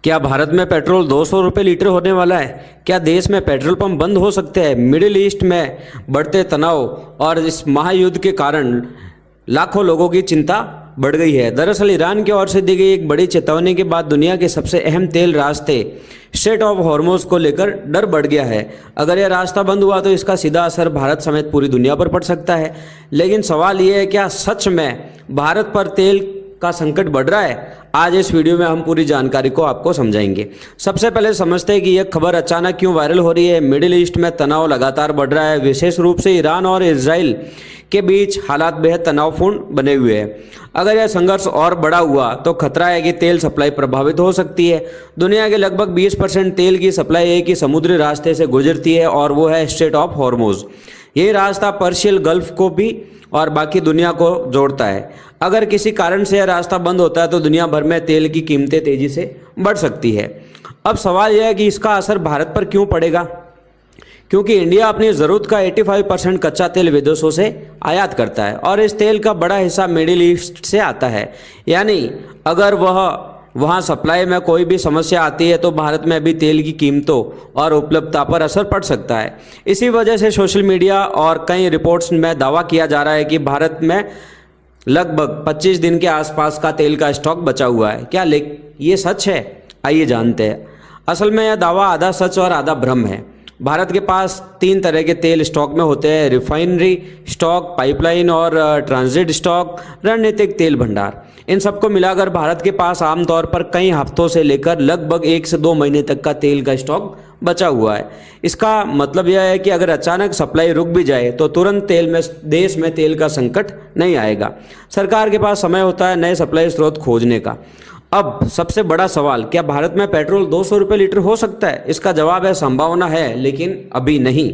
क्या भारत में पेट्रोल 200 रुपये लीटर होने वाला है? क्या देश में पेट्रोल पंप बंद हो सकते हैं? मिडिल ईस्ट में बढ़ते तनाव और इस महायुद्ध के कारण लाखों लोगों की चिंता बढ़ गई है। दरअसल ईरान की ओर से दी गई एक बड़ी चेतावनी के बाद दुनिया के सबसे अहम तेल रास्ते स्ट्रेट ऑफ हॉर्मुज को लेकर डर बढ़ गया है। अगर यह रास्ता बंद हुआ तो इसका सीधा असर भारत समेत पूरी दुनिया पर पड़ सकता है। लेकिन सवाल यह है, क्या सच में भारत पर तेल का संकट बढ़ रहा है? आज इस वीडियो में हम पूरी जानकारी को आपको समझाएंगे। सबसे पहले समझते हैं कि यह खबर अचानक क्यों वायरल हो रही है। मिडिल ईस्ट में तनाव लगातार बढ़ रहा है, विशेष रूप से ईरान और इजराइल के बीच हालात बेहद तनावपूर्ण बने हुए हैं। अगर यह संघर्ष और बड़ा हुआ तो खतरा है कि तेल सप्लाई प्रभावित हो सकती है। दुनिया के लगभग 20% तेल की सप्लाई एक ही समुद्री रास्ते से गुजरती है और वो है स्ट्रेट ऑफ हॉर्मुज। यही रास्ता पर्शियन गल्फ को भी और बाकी दुनिया को जोड़ता है। अगर किसी कारण से यह रास्ता बंद होता है तो दुनिया भर में तेल की कीमतें तेजी से बढ़ सकती है। अब सवाल यह है कि इसका असर भारत पर क्यों पड़ेगा, क्योंकि इंडिया अपनी ज़रूरत का 85% कच्चा तेल विदेशों से आयात करता है और इस तेल का बड़ा हिस्सा मिडिल ईस्ट से आता है। यानी अगर वहाँ सप्लाई में कोई भी समस्या आती है तो भारत में भी तेल की कीमतों और उपलब्धता पर असर पड़ सकता है। इसी वजह से सोशल मीडिया और कई रिपोर्ट्स में दावा किया जा रहा है कि भारत में लगभग 25 दिन के आसपास का तेल का स्टॉक बचा हुआ है। क्या ये सच है? आइए जानते हैं। असल में यह दावा आधा सच और आधा भ्रम है। भारत के पास 3 तरह के तेल स्टॉक में होते हैं: रिफाइनरी स्टॉक, पाइपलाइन और ट्रांजिट स्टॉक, रणनीतिक तेल भंडार। इन सबको मिलाकर भारत के पास आमतौर पर कई हफ्तों से लेकर लगभग 1 से 2 महीने तक का तेल का स्टॉक बचा हुआ है। इसका मतलब यह है कि अगर अचानक सप्लाई रुक भी जाए तो तुरंत देश में तेल का संकट नहीं आएगा। सरकार के पास समय होता है नए सप्लाई स्रोत खोजने का। अब सबसे बड़ा सवाल, क्या भारत में पेट्रोल 200 रुपये लीटर हो सकता है? इसका जवाब है संभावना है, लेकिन अभी नहीं।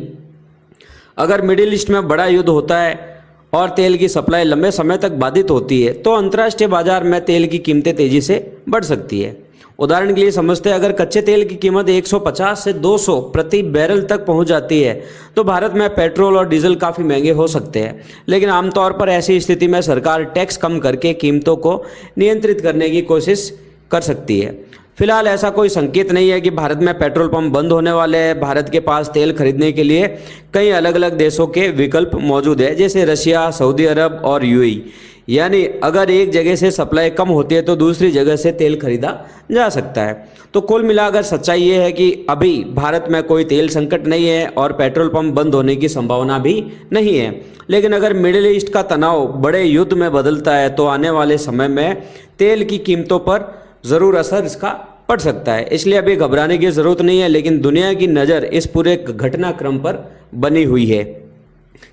अगर मिडिल ईस्ट में बड़ा युद्ध होता है और तेल की सप्लाई लंबे समय तक बाधित होती है तो अंतर्राष्ट्रीय बाजार में तेल की कीमतें तेजी से बढ़ सकती है। उदाहरण के लिए समझते हैं, अगर कच्चे तेल की कीमत 150 से 200 प्रति बैरल तक पहुंच जाती है तो भारत में पेट्रोल और डीजल काफ़ी महंगे हो सकते हैं। लेकिन आमतौर पर ऐसी स्थिति में सरकार टैक्स कम करके कीमतों को नियंत्रित करने की कोशिश कर सकती है। फिलहाल ऐसा कोई संकेत नहीं है कि भारत में पेट्रोल पंप बंद होने वाले हैं। भारत के पास तेल खरीदने के लिए कई अलग अलग देशों के विकल्प मौजूद है, जैसे रशिया, सऊदी अरब और यूएई। यानी अगर एक जगह से सप्लाई कम होती है तो दूसरी जगह से तेल खरीदा जा सकता है। तो कुल मिलाकर सच्चाई ये है कि अभी भारत में कोई तेल संकट नहीं है और पेट्रोल पंप बंद होने की संभावना भी नहीं है। लेकिन अगर मिडिल ईस्ट का तनाव बड़े युद्ध में बदलता है तो आने वाले समय में तेल की कीमतों पर ज़रूर असर इसका पड़ सकता है। इसलिए अभी घबराने की ज़रूरत नहीं है, लेकिन दुनिया की नज़र इस पूरे घटनाक्रम पर बनी हुई है।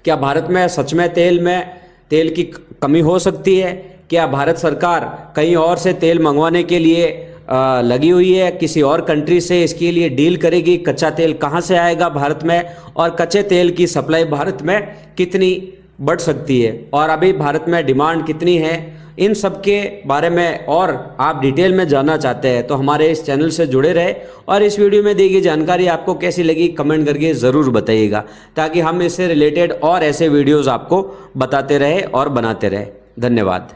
क्या भारत में सच में तेल की कमी हो सकती है? क्या भारत सरकार कहीं और से तेल मंगवाने के लिए लगी हुई है, किसी और कंट्री से इसके लिए डील करेगी? कच्चा तेल कहाँ से आएगा भारत में, और कच्चे तेल की सप्लाई भारत में कितनी बढ़ सकती है, और अभी भारत में डिमांड कितनी है? इन सब के बारे में और आप डिटेल में जानना चाहते हैं तो हमारे इस चैनल से जुड़े रहे और इस वीडियो में दी गई जानकारी आपको कैसी लगी कमेंट करके ज़रूर बताइएगा, ताकि हम इससे रिलेटेड और ऐसे वीडियोज़ आपको बताते रहे और बनाते रहे। धन्यवाद।